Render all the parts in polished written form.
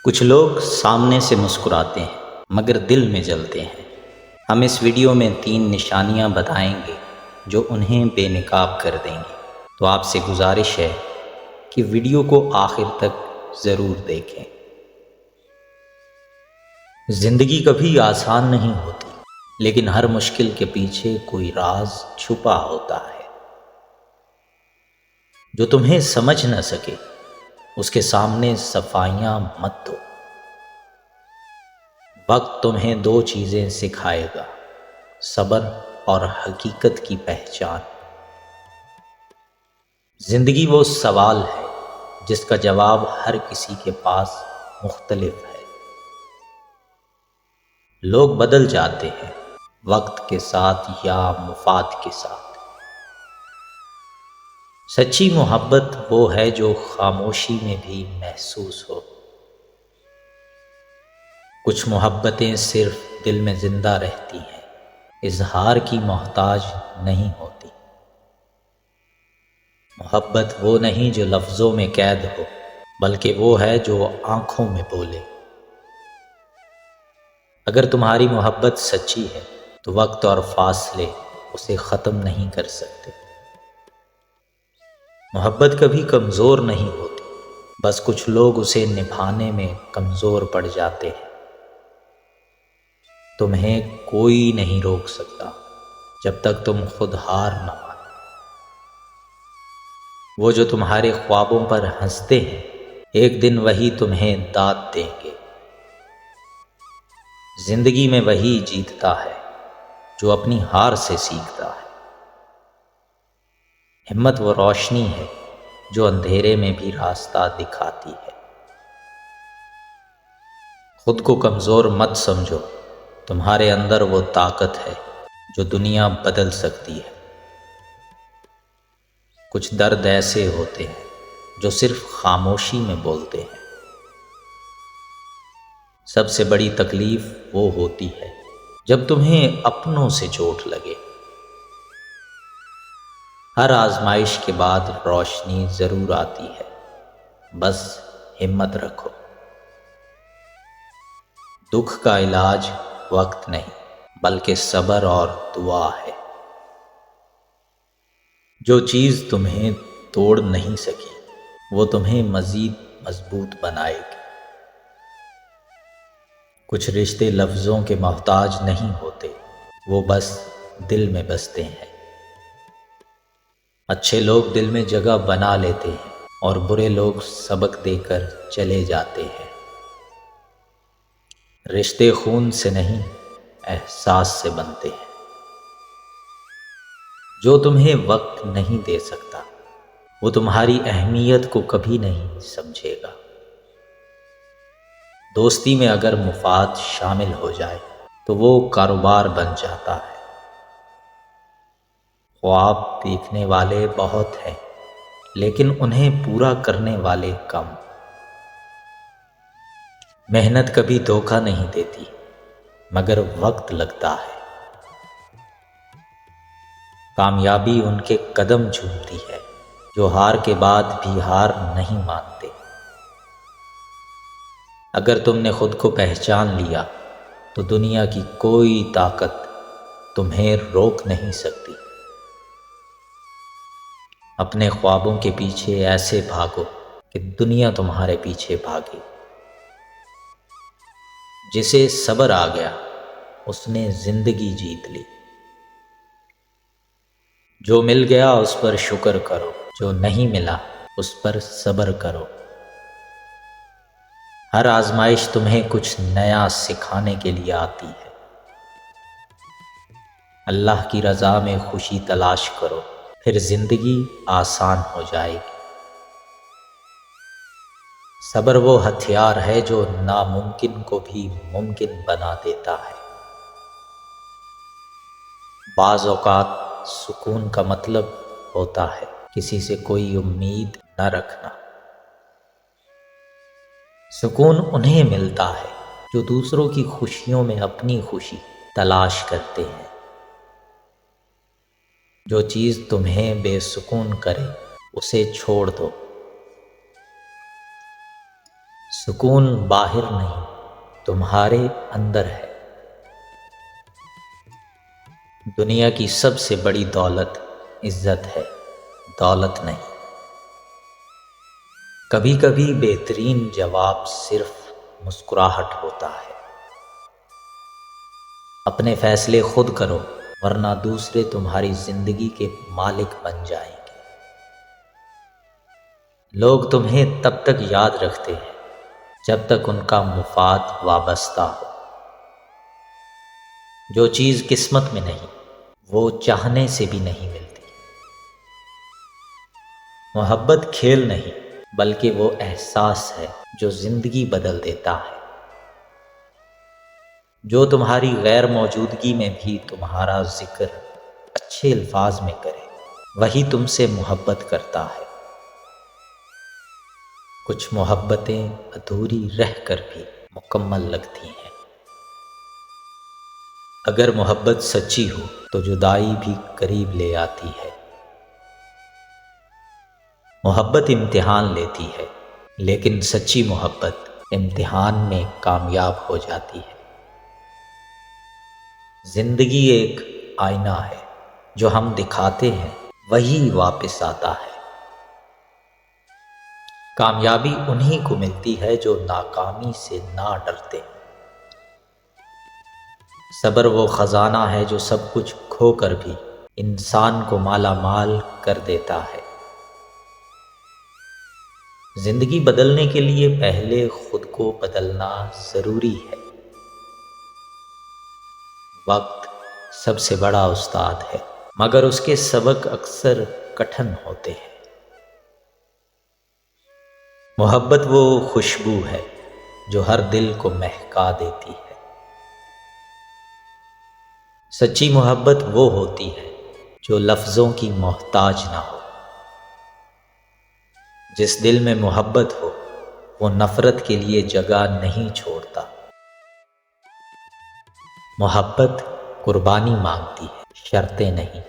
کچھ لوگ سامنے سے مسکراتے ہیں مگر دل میں جلتے ہیں۔ ہم اس ویڈیو میں 3 نشانیاں بتائیں گے جو انہیں بے نقاب کر دیں گے۔ تو آپ سے گزارش ہے کہ ویڈیو کو آخر تک ضرور دیکھیں۔ زندگی کبھی آسان نہیں ہوتی، لیکن ہر مشکل کے پیچھے کوئی راز چھپا ہوتا ہے جو تمہیں سمجھ نہ سکے۔ اس کے سامنے صفائیاں مت دو۔ وقت تمہیں 2 چیزیں سکھائے گا: صبر اور حقیقت کی پہچان۔ زندگی وہ سوال ہے جس کا جواب ہر کسی کے پاس مختلف ہے۔ لوگ بدل جاتے ہیں، وقت کے ساتھ یا مفاد کے ساتھ۔ سچی محبت وہ ہے جو خاموشی میں بھی محسوس ہو۔ کچھ محبتیں صرف دل میں زندہ رہتی ہیں، اظہار کی محتاج نہیں ہوتی۔ محبت وہ نہیں جو لفظوں میں قید ہو، بلکہ وہ ہے جو آنکھوں میں بولے۔ اگر تمہاری محبت سچی ہے تو وقت اور فاصلے اسے ختم نہیں کر سکتے۔ محبت کبھی کمزور نہیں ہوتی، بس کچھ لوگ اسے نبھانے میں کمزور پڑ جاتے ہیں۔ تمہیں کوئی نہیں روک سکتا جب تک تم خود ہار نہ مانو۔ وہ جو تمہارے خوابوں پر ہنستے ہیں، ایک دن وہی تمہیں داد دیں گے۔ زندگی میں وہی جیتتا ہے جو اپنی ہار سے سیکھتا ہے۔ ہمت وہ روشنی ہے جو اندھیرے میں بھی راستہ دکھاتی ہے۔ خود کو کمزور مت سمجھو، تمہارے اندر وہ طاقت ہے جو دنیا بدل سکتی ہے۔ کچھ درد ایسے ہوتے ہیں جو صرف خاموشی میں بولتے ہیں۔ سب سے بڑی تکلیف وہ ہوتی ہے جب تمہیں اپنوں سے چوٹ لگے۔ ہر آزمائش کے بعد روشنی ضرور آتی ہے، بس ہمت رکھو۔ دکھ کا علاج وقت نہیں بلکہ صبر اور دعا ہے۔ جو چیز تمہیں توڑ نہیں سکی وہ تمہیں مزید مضبوط بنائے گی۔ کچھ رشتے لفظوں کے محتاج نہیں ہوتے، وہ بس دل میں بستے ہیں۔ اچھے لوگ دل میں جگہ بنا لیتے ہیں اور برے لوگ سبق دے کر چلے جاتے ہیں۔ رشتے خون سے نہیں، احساس سے بنتے ہیں۔ جو تمہیں وقت نہیں دے سکتا وہ تمہاری اہمیت کو کبھی نہیں سمجھے گا۔ دوستی میں اگر مفاد شامل ہو جائے تو وہ کاروبار بن جاتا ہے۔ خواب دیکھنے والے بہت ہیں لیکن انہیں پورا کرنے والے کم۔ محنت کبھی دھوکہ نہیں دیتی مگر وقت لگتا ہے۔ کامیابی ان کے قدم چومتی ہے جو ہار کے بعد بھی ہار نہیں مانتے۔ اگر تم نے خود کو پہچان لیا تو دنیا کی کوئی طاقت تمہیں روک نہیں سکتی۔ اپنے خوابوں کے پیچھے ایسے بھاگو کہ دنیا تمہارے پیچھے بھاگے۔ جسے صبر آ گیا اس نے زندگی جیت لی۔ جو مل گیا اس پر شکر کرو، جو نہیں ملا اس پر صبر کرو۔ ہر آزمائش تمہیں کچھ نیا سکھانے کے لیے آتی ہے۔ اللہ کی رضا میں خوشی تلاش کرو، پھر زندگی آسان ہو جائے گی۔ صبر وہ ہتھیار ہے جو ناممکن کو بھی ممکن بنا دیتا ہے۔ بعض اوقات سکون کا مطلب ہوتا ہے کسی سے کوئی امید نہ رکھنا۔ سکون انہیں ملتا ہے جو دوسروں کی خوشیوں میں اپنی خوشی تلاش کرتے ہیں۔ جو چیز تمہیں بے سکون کرے اسے چھوڑ دو۔ سکون باہر نہیں، تمہارے اندر ہے۔ دنیا کی سب سے بڑی دولت عزت ہے، دولت نہیں۔ کبھی کبھی بہترین جواب صرف مسکراہٹ ہوتا ہے۔ اپنے فیصلے خود کرو، ورنہ دوسرے تمہاری زندگی کے مالک بن جائیں گے۔ لوگ تمہیں تب تک یاد رکھتے ہیں جب تک ان کا مفاد وابستہ ہو۔ جو چیز قسمت میں نہیں، وہ چاہنے سے بھی نہیں ملتی۔ محبت کھیل نہیں، بلکہ وہ احساس ہے جو زندگی بدل دیتا ہے۔ جو تمہاری غیر موجودگی میں بھی تمہارا ذکر اچھے الفاظ میں کرے، وہی تم سے محبت کرتا ہے۔ کچھ محبتیں ادھوری رہ کر بھی مکمل لگتی ہیں۔ اگر محبت سچی ہو تو جدائی بھی قریب لے آتی ہے۔ محبت امتحان لیتی ہے، لیکن سچی محبت امتحان میں کامیاب ہو جاتی ہے۔ زندگی ایک آئینہ ہے، جو ہم دکھاتے ہیں وہی واپس آتا ہے۔ کامیابی انہی کو ملتی ہے جو ناکامی سے نہ ڈرتے۔ صبر وہ خزانہ ہے جو سب کچھ کھو کر بھی انسان کو مالا مال کر دیتا ہے۔ زندگی بدلنے کے لیے پہلے خود کو بدلنا ضروری ہے۔ وقت سب سے بڑا استاد ہے، مگر اس کے سبق اکثر کٹھن ہوتے ہیں۔ محبت وہ خوشبو ہے جو ہر دل کو مہکا دیتی ہے۔ سچی محبت وہ ہوتی ہے جو لفظوں کی محتاج نہ ہو۔ جس دل میں محبت ہو وہ نفرت کے لیے جگہ نہیں چھوڑتا۔ محبت قربانی مانگتی ہے، شرطیں نہیں۔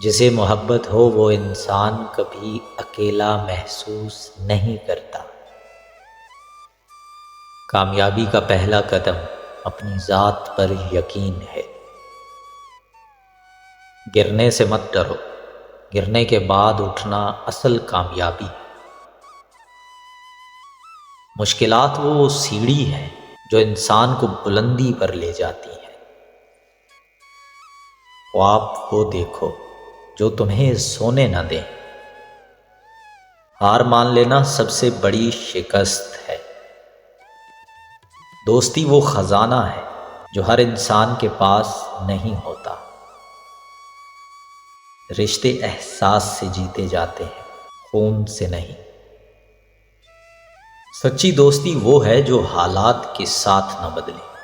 جسے محبت ہو وہ انسان کبھی اکیلا محسوس نہیں کرتا۔ کامیابی کا پہلا قدم اپنی ذات پر یقین ہے۔ گرنے سے مت ڈرو، گرنے کے بعد اٹھنا اصل کامیابی ہے۔ مشکلات وہ سیڑھی ہے جو انسان کو بلندی پر لے جاتی ہے۔ خواب وہ دیکھو جو تمہیں سونے نہ دیں۔ ہار مان لینا سب سے بڑی شکست ہے۔ دوستی وہ خزانہ ہے جو ہر انسان کے پاس نہیں ہوتا۔ رشتے احساس سے جیتے جاتے ہیں، خون سے نہیں۔ سچی دوستی وہ ہے جو حالات کے ساتھ نہ بدلے۔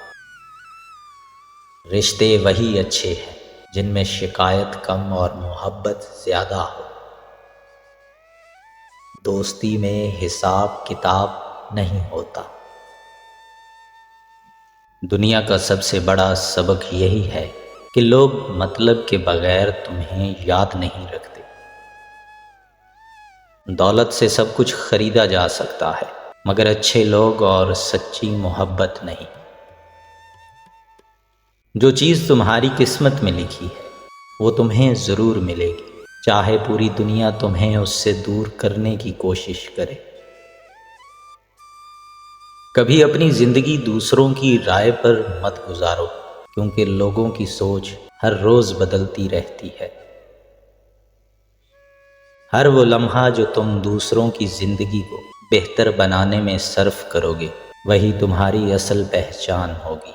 رشتے وہی اچھے ہیں جن میں شکایت کم اور محبت زیادہ ہو۔ دوستی میں حساب کتاب نہیں ہوتا۔ دنیا کا سب سے بڑا سبق یہی ہے کہ لوگ مطلب کے بغیر تمہیں یاد نہیں رکھتے۔ دولت سے سب کچھ خریدا جا سکتا ہے، مگر اچھے لوگ اور سچی محبت نہیں۔ جو چیز تمہاری قسمت میں لکھی ہے وہ تمہیں ضرور ملے گی، چاہے پوری دنیا تمہیں اس سے دور کرنے کی کوشش کرے۔ کبھی اپنی زندگی دوسروں کی رائے پر مت گزارو، کیونکہ لوگوں کی سوچ ہر روز بدلتی رہتی ہے۔ ہر وہ لمحہ جو تم دوسروں کی زندگی کو بہتر بنانے میں صرف کرو گے، وہی تمہاری اصل پہچان ہوگی۔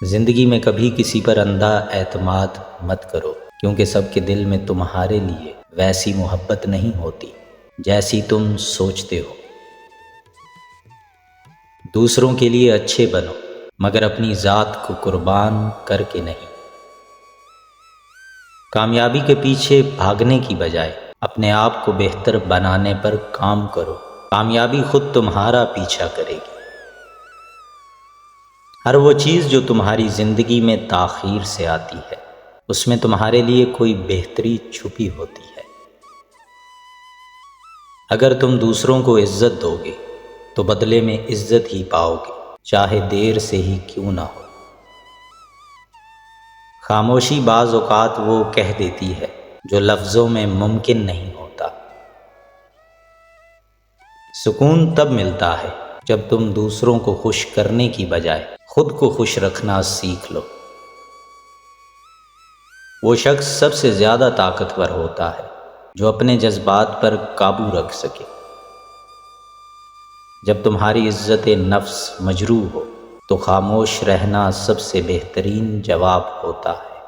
زندگی میں کبھی کسی پر اندھا اعتماد مت کرو، کیونکہ سب کے دل میں تمہارے لیے ویسی محبت نہیں ہوتی جیسی تم سوچتے ہو۔ دوسروں کے لیے اچھے بنو، مگر اپنی ذات کو قربان کر کے نہیں۔ کامیابی کے پیچھے بھاگنے کی بجائے اپنے آپ کو بہتر بنانے پر کام کرو۔ کامیابی خود تمہارا پیچھا کرے گی۔ ہر وہ چیز جو تمہاری زندگی میں تاخیر سے آتی ہے، اس میں تمہارے لیے کوئی بہتری چھپی ہوتی ہے۔ اگر تم دوسروں کو عزت دو گے تو بدلے میں عزت ہی پاؤ گے، چاہے دیر سے ہی کیوں نہ ہو۔ خاموشی بعض اوقات وہ کہہ دیتی ہے جو لفظوں میں ممکن نہیں ہوتا۔ سکون تب ملتا ہے جب تم دوسروں کو خوش کرنے کی بجائے خود کو خوش رکھنا سیکھ لو۔ وہ شخص سب سے زیادہ طاقتور ہوتا ہے جو اپنے جذبات پر قابو رکھ سکے۔ جب تمہاری عزت نفس مجروح ہو تو خاموش رہنا سب سے بہترین جواب ہوتا ہے۔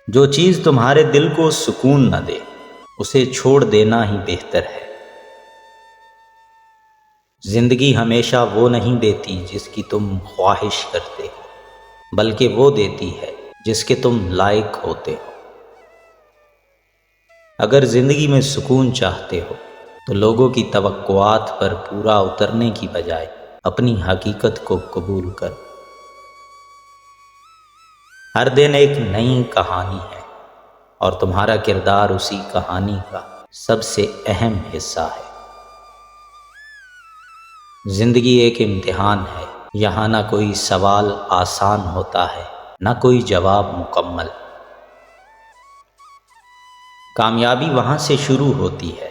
جو چیز تمہارے دل کو سکون نہ دے اسے چھوڑ دینا ہی بہتر ہے۔ زندگی ہمیشہ وہ نہیں دیتی جس کی تم خواہش کرتے ہو، بلکہ وہ دیتی ہے جس کے تم لائق ہوتے ہو۔ اگر زندگی میں سکون چاہتے ہو تو لوگوں کی توقعات پر پورا اترنے کی بجائے اپنی حقیقت کو قبول کرو۔ ہر دن ایک نئی کہانی ہے اور تمہارا کردار اسی کہانی کا سب سے اہم حصہ ہے۔ زندگی ایک امتحان ہے، یہاں نہ کوئی سوال آسان ہوتا ہے نہ کوئی جواب مکمل۔ کامیابی وہاں سے شروع ہوتی ہے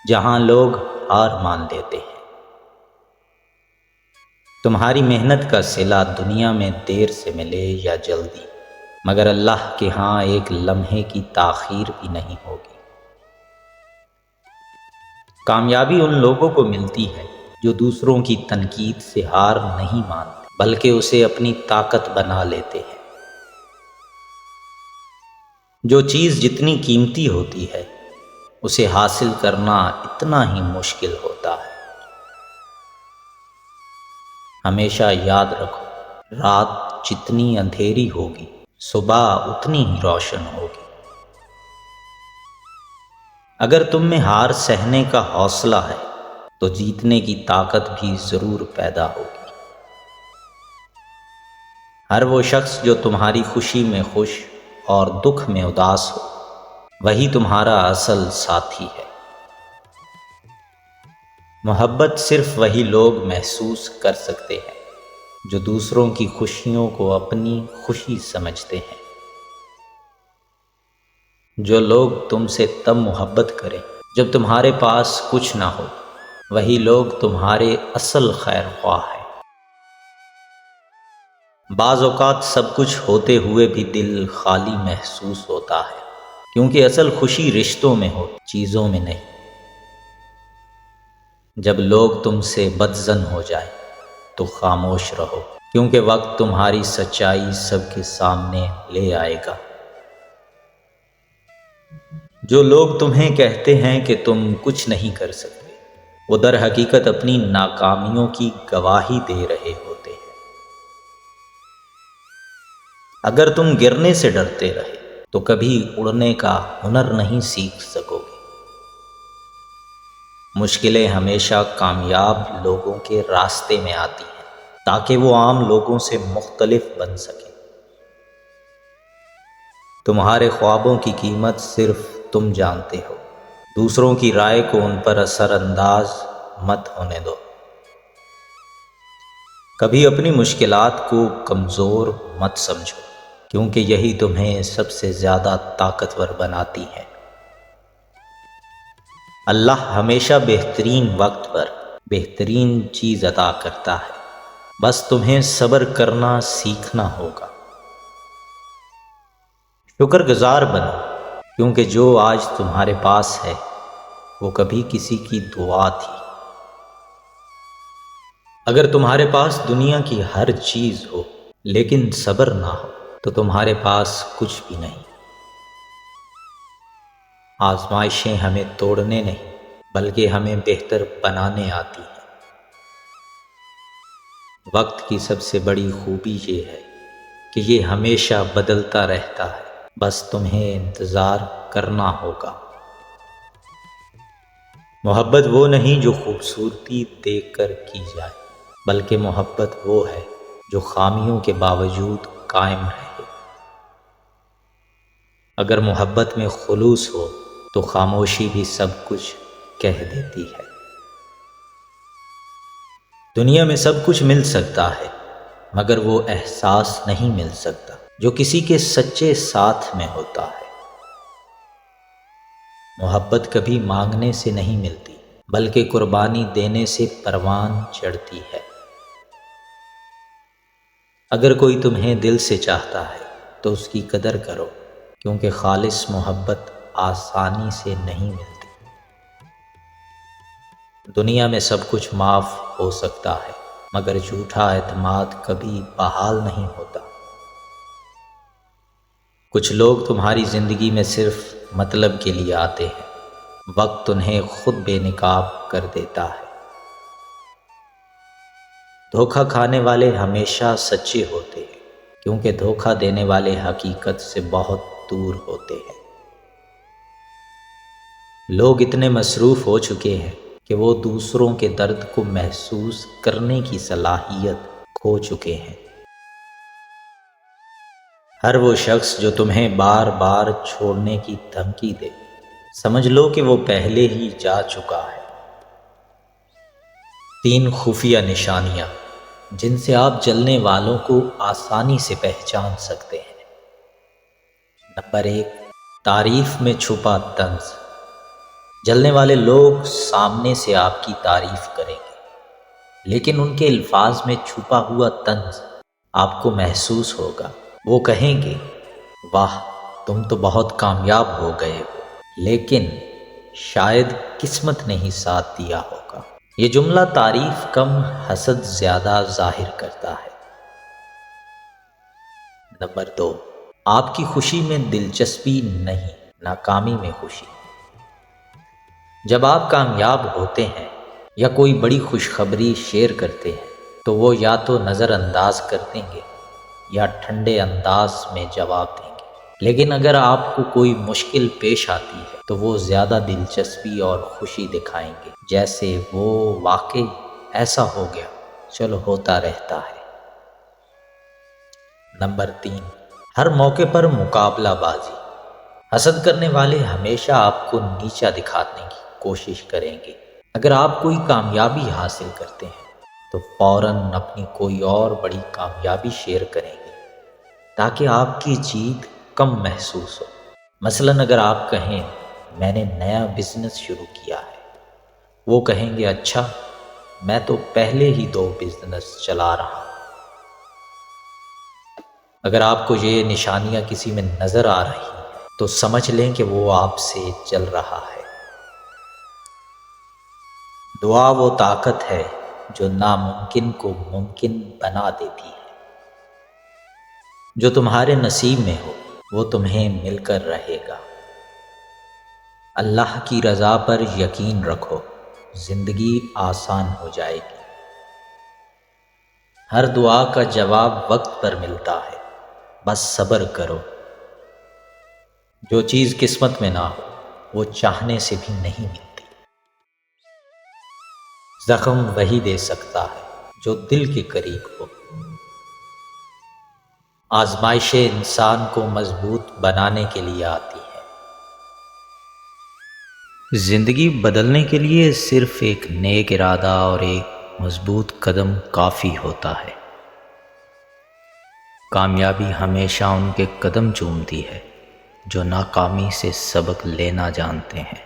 جہاں لوگ ہار مان لیتے ہیں۔ تمہاری محنت کا صلہ دنیا میں دیر سے ملے یا جلدی، مگر اللہ کے ہاں ایک لمحے کی تاخیر بھی نہیں ہوگی۔ کامیابی ان لوگوں کو ملتی ہے جو دوسروں کی تنقید سے ہار نہیں مانتے بلکہ اسے اپنی طاقت بنا لیتے ہیں۔ جو چیز جتنی قیمتی ہوتی ہے اسے حاصل کرنا اتنا ہی مشکل ہوتا ہے۔ ہمیشہ یاد رکھو، رات جتنی اندھیری ہوگی صبح اتنی ہی روشن ہوگی۔ اگر تم میں ہار سہنے کا حوصلہ ہے تو جیتنے کی طاقت بھی ضرور پیدا ہوگی۔ ہر وہ شخص جو تمہاری خوشی میں خوش اور دکھ میں اداس ہو وہی تمہارا اصل ساتھی ہے۔ محبت صرف وہی لوگ محسوس کر سکتے ہیں جو دوسروں کی خوشیوں کو اپنی خوشی سمجھتے ہیں۔ جو لوگ تم سے تب محبت کریں جب تمہارے پاس کچھ نہ ہو وہی لوگ تمہارے اصل خیر خواہ ہیں۔ بعض اوقات سب کچھ ہوتے ہوئے بھی دل خالی محسوس ہوتا ہے، کیونکہ اصل خوشی رشتوں میں ہو، چیزوں میں نہیں۔ جب لوگ تم سے بدظن ہو جائیں تو خاموش رہو، کیونکہ وقت تمہاری سچائی سب کے سامنے لے آئے گا۔ جو لوگ تمہیں کہتے ہیں کہ تم کچھ نہیں کر سکتے وہ در حقیقت اپنی ناکامیوں کی گواہی دے رہے ہوتے ہیں۔ اگر تم گرنے سے ڈرتے رہے تو کبھی اڑنے کا ہنر نہیں سیکھ سکو گے۔ مشکلیں ہمیشہ کامیاب لوگوں کے راستے میں آتی ہیں تاکہ وہ عام لوگوں سے مختلف بن سکیں۔ تمہارے خوابوں کی قیمت صرف تم جانتے ہو، دوسروں کی رائے کو ان پر اثر انداز مت ہونے دو۔ کبھی اپنی مشکلات کو کمزور مت سمجھو، کیونکہ یہی تمہیں سب سے زیادہ طاقتور بناتی ہے۔ اللہ ہمیشہ بہترین وقت پر بہترین چیز عطا کرتا ہے، بس تمہیں صبر کرنا سیکھنا ہوگا۔ شکر گزار بنو، کیونکہ جو آج تمہارے پاس ہے وہ کبھی کسی کی دعا تھی۔ اگر تمہارے پاس دنیا کی ہر چیز ہو لیکن صبر نہ ہو تو تمہارے پاس کچھ بھی نہیں۔ آزمائشیں ہمیں توڑنے نہیں بلکہ ہمیں بہتر بنانے آتی ہیں۔ وقت کی سب سے بڑی خوبی یہ ہے کہ یہ ہمیشہ بدلتا رہتا ہے، بس تمہیں انتظار کرنا ہوگا۔ محبت وہ نہیں جو خوبصورتی دیکھ کر کی جائے، بلکہ محبت وہ ہے جو خامیوں کے باوجود قائم رہے۔ اگر محبت میں خلوص ہو تو خاموشی بھی سب کچھ کہہ دیتی ہے۔ دنیا میں سب کچھ مل سکتا ہے مگر وہ احساس نہیں مل سکتا جو کسی کے سچے ساتھ میں ہوتا ہے۔ محبت کبھی مانگنے سے نہیں ملتی بلکہ قربانی دینے سے پروان چڑھتی ہے۔ اگر کوئی تمہیں دل سے چاہتا ہے تو اس کی قدر کرو، کیونکہ خالص محبت آسانی سے نہیں ملتی۔ دنیا میں سب کچھ معاف ہو سکتا ہے مگر جھوٹا اعتماد کبھی بحال نہیں ہوتا۔ کچھ لوگ تمہاری زندگی میں صرف مطلب کے لیے آتے ہیں، وقت انہیں خود بے نقاب کر دیتا ہے۔ دھوکہ کھانے والے ہمیشہ سچے ہوتے ہیں، کیونکہ دھوکہ دینے والے حقیقت سے بہت دور ہوتے ہیں۔ لوگ اتنے مصروف ہو چکے ہیں کہ وہ دوسروں کے درد کو محسوس کرنے کی صلاحیت کھو چکے ہیں۔ ہر وہ شخص جو تمہیں بار بار چھوڑنے کی دھمکی دے، سمجھ لو کہ وہ پہلے ہی جا چکا ہے۔ 3 خفیہ نشانیاں جن سے آپ جلنے والوں کو آسانی سے پہچان سکتے ہیں۔ نمبر 1، تعریف میں چھپا طنز۔ جلنے والے لوگ سامنے سے آپ کی تعریف کریں گے، لیکن ان کے الفاظ میں چھپا ہوا طنز آپ کو محسوس ہوگا۔ وہ کہیں گے، واہ تم تو بہت کامیاب ہو گئے ہو، لیکن شاید قسمت نے ہی ساتھ دیا ہوگا۔ یہ جملہ تعریف کم حسد زیادہ ظاہر کرتا ہے۔ نمبر 2، آپ کی خوشی میں دلچسپی نہیں، ناکامی میں خوشی۔ جب آپ کامیاب ہوتے ہیں یا کوئی بڑی خوشخبری شیئر کرتے ہیں تو وہ یا تو نظر انداز کر دیں گے یا ٹھنڈے انداز میں جواب دیں گے، لیکن اگر آپ کو کوئی مشکل پیش آتی ہے تو وہ زیادہ دلچسپی اور خوشی دکھائیں گے، جیسے وہ واقعی ایسا ہو گیا، چلو ہوتا رہتا ہے۔ نمبر 3، ہر موقع پر مقابلہ بازی۔ حسد کرنے والے ہمیشہ آپ کو نیچا دکھانے کی کوشش کریں گے۔ اگر آپ کوئی کامیابی حاصل کرتے ہیں تو فوراً اپنی کوئی اور بڑی کامیابی شیئر کریں گے تاکہ آپ کی جیت کم محسوس ہو۔ مثلاً اگر آپ کہیں میں نے نیا بزنس شروع کیا ہے، وہ کہیں گے اچھا میں تو پہلے ہی 2 بزنس چلا رہا ہوں۔ اگر آپ کو یہ نشانیاں کسی میں نظر آ رہی ہیں تو سمجھ لیں کہ وہ آپ سے جل رہا ہے۔ دعا وہ طاقت ہے جو ناممکن کو ممکن بنا دیتی ہے۔ جو تمہارے نصیب میں ہو وہ تمہیں مل کر رہے گا۔ اللہ کی رضا پر یقین رکھو، زندگی آسان ہو جائے گی۔ ہر دعا کا جواب وقت پر ملتا ہے، بس صبر کرو۔ جو چیز قسمت میں نہ ہو وہ چاہنے سے بھی نہیں ملتی۔ زخم وہی دے سکتا ہے جو دل کے قریب ہو۔ آزمائشیں انسان کو مضبوط بنانے کے لیے آتی ہیں۔ زندگی بدلنے کے لیے صرف ایک نیک ارادہ اور ایک مضبوط قدم کافی ہوتا ہے۔ کامیابی ہمیشہ ان کے قدم چومتی ہے جو ناکامی سے سبق لینا جانتے ہیں۔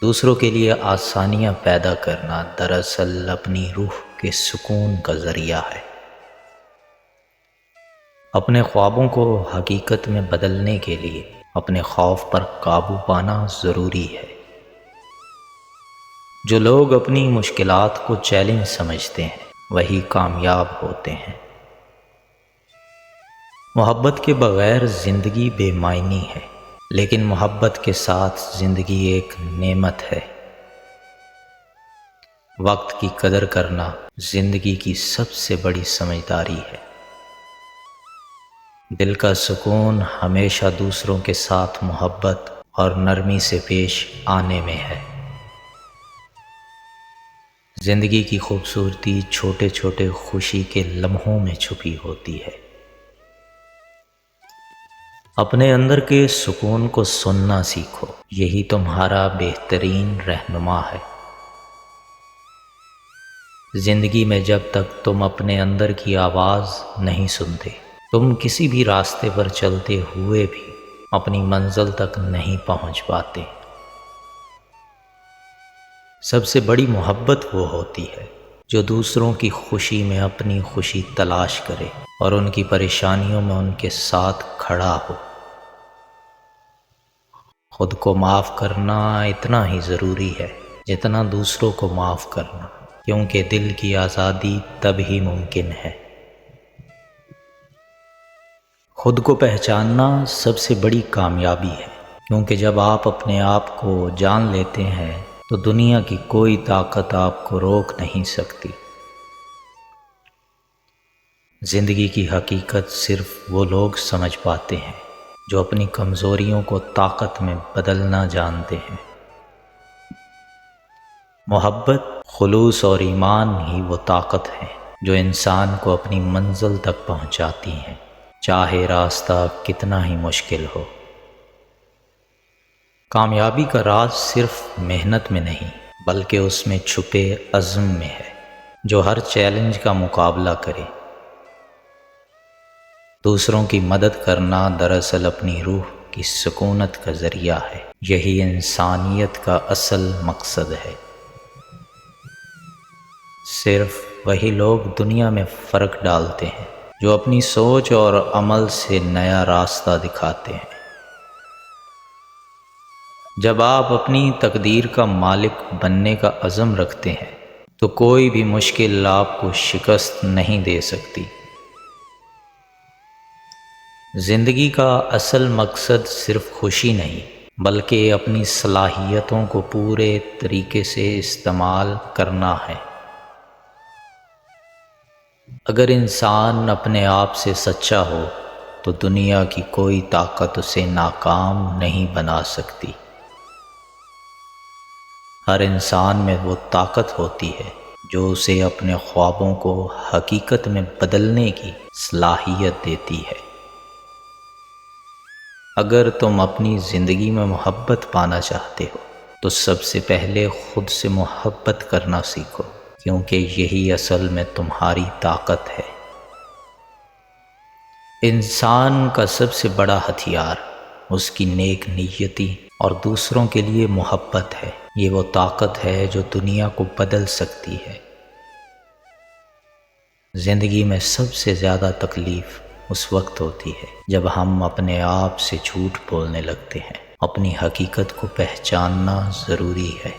دوسروں کے لیے آسانیاں پیدا کرنا دراصل اپنی روح کے سکون کا ذریعہ ہے۔ اپنے خوابوں کو حقیقت میں بدلنے کے لیے اپنے خوف پر قابو پانا ضروری ہے۔ جو لوگ اپنی مشکلات کو چیلنج سمجھتے ہیں وہی کامیاب ہوتے ہیں۔ محبت کے بغیر زندگی بے معنی ہے، لیکن محبت کے ساتھ زندگی ایک نعمت ہے۔ وقت کی قدر کرنا زندگی کی سب سے بڑی سمجھداری ہے۔ دل کا سکون ہمیشہ دوسروں کے ساتھ محبت اور نرمی سے پیش آنے میں ہے۔ زندگی کی خوبصورتی چھوٹے چھوٹے خوشی کے لمحوں میں چھپی ہوتی ہے۔ اپنے اندر کے سکون کو سننا سیکھو، یہی تمہارا بہترین رہنما ہے۔ زندگی میں جب تک تم اپنے اندر کی آواز نہیں سنتے، تم کسی بھی راستے پر چلتے ہوئے بھی اپنی منزل تک نہیں پہنچ پاتے۔ سب سے بڑی محبت وہ ہوتی ہے جو دوسروں کی خوشی میں اپنی خوشی تلاش کرے اور ان کی پریشانیوں میں ان کے ساتھ کھڑا ہو۔ خود کو معاف کرنا اتنا ہی ضروری ہے جتنا دوسروں کو معاف کرنا، کیونکہ دل کی آزادی تب ہی ممکن ہے۔ خود کو پہچاننا سب سے بڑی کامیابی ہے، کیونکہ جب آپ اپنے آپ کو جان لیتے ہیں تو دنیا کی کوئی طاقت آپ کو روک نہیں سکتی۔ زندگی کی حقیقت صرف وہ لوگ سمجھ پاتے ہیں جو اپنی کمزوریوں کو طاقت میں بدلنا جانتے ہیں۔ محبت، خلوص اور ایمان ہی وہ طاقت ہے جو انسان کو اپنی منزل تک پہنچاتی ہیں، چاہے راستہ کتنا ہی مشکل ہو۔ کامیابی کا راز صرف محنت میں نہیں بلکہ اس میں چھپے عزم میں ہے، جو ہر چیلنج کا مقابلہ کرے۔ دوسروں کی مدد کرنا دراصل اپنی روح کی سکونت کا ذریعہ ہے، یہی انسانیت کا اصل مقصد ہے۔ صرف وہی لوگ دنیا میں فرق ڈالتے ہیں جو اپنی سوچ اور عمل سے نیا راستہ دکھاتے ہیں۔ جب آپ اپنی تقدیر کا مالک بننے کا عزم رکھتے ہیں تو کوئی بھی مشکل آپ کو شکست نہیں دے سکتی۔ زندگی کا اصل مقصد صرف خوشی نہیں بلکہ اپنی صلاحیتوں کو پورے طریقے سے استعمال کرنا ہے۔ اگر انسان اپنے آپ سے سچا ہو تو دنیا کی کوئی طاقت اسے ناکام نہیں بنا سکتی۔ ہر انسان میں وہ طاقت ہوتی ہے جو اسے اپنے خوابوں کو حقیقت میں بدلنے کی صلاحیت دیتی ہے۔ اگر تم اپنی زندگی میں محبت پانا چاہتے ہو تو سب سے پہلے خود سے محبت کرنا سیکھو، کیونکہ یہی اصل میں تمہاری طاقت ہے۔ انسان کا سب سے بڑا ہتھیار اس کی نیک نیتی اور دوسروں کے لیے محبت ہے۔ یہ وہ طاقت ہے جو دنیا کو بدل سکتی ہے۔ زندگی میں سب سے زیادہ تکلیف اس وقت ہوتی ہے جب ہم اپنے آپ سے جھوٹ بولنے لگتے ہیں۔ اپنی حقیقت کو پہچاننا ضروری ہے۔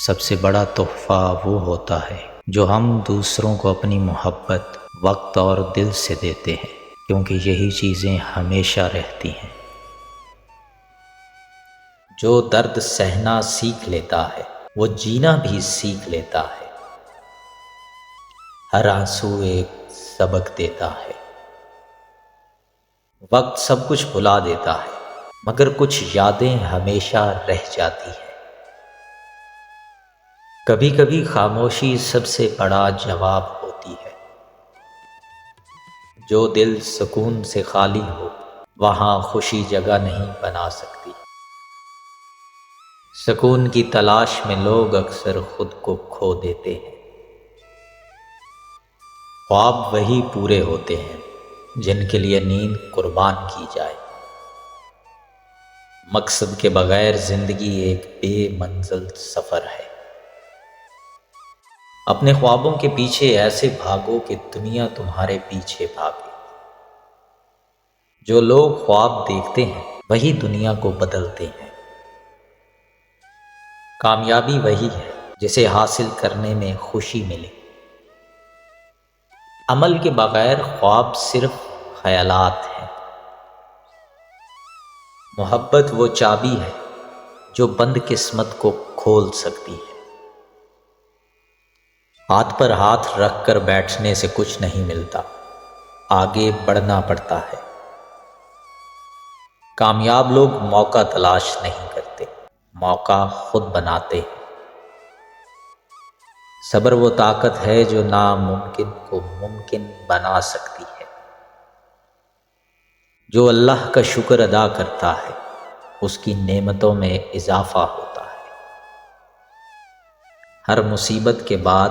سب سے بڑا تحفہ وہ ہوتا ہے جو ہم دوسروں کو اپنی محبت، وقت اور دل سے دیتے ہیں، کیونکہ یہی چیزیں ہمیشہ رہتی ہیں۔ جو درد سہنا سیکھ لیتا ہے وہ جینا بھی سیکھ لیتا ہے۔ ہر آنسو ایک سبق دیتا ہے۔ وقت سب کچھ بھلا دیتا ہے مگر کچھ یادیں ہمیشہ رہ جاتی ہیں۔ کبھی کبھی خاموشی سب سے بڑا جواب ہوتی ہے۔ جو دل سکون سے خالی ہو وہاں خوشی جگہ نہیں بنا سکتی۔ سکون کی تلاش میں لوگ اکثر خود کو کھو دیتے ہیں۔ خواب وہی پورے ہوتے ہیں جن کے لیے نیند قربان کی جائے۔ مقصد کے بغیر زندگی ایک بے منزل سفر ہے۔ اپنے خوابوں کے پیچھے ایسے بھاگو کہ دنیا تمہارے پیچھے بھاگے۔ جو لوگ خواب دیکھتے ہیں وہی دنیا کو بدلتے ہیں۔ کامیابی وہی ہے جسے حاصل کرنے میں خوشی ملے۔ عمل کے بغیر خواب صرف خیالات ہیں۔ محبت وہ چابی ہے جو بند قسمت کو کھول سکتی ہے۔ ہاتھ پر ہاتھ رکھ کر بیٹھنے سے کچھ نہیں ملتا، آگے بڑھنا پڑتا ہے۔ کامیاب لوگ موقع تلاش نہیں کرتے، موقع خود بناتے ہیں۔ صبر وہ طاقت ہے جو ناممکن کو ممکن بنا سکتی ہے۔ جو اللہ کا شکر ادا کرتا ہے اس کی نعمتوں میں اضافہ ہوتا ہے۔ ہر مصیبت کے بعد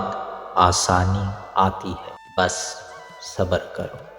آسانی آتی ہے، بس صبر کرو۔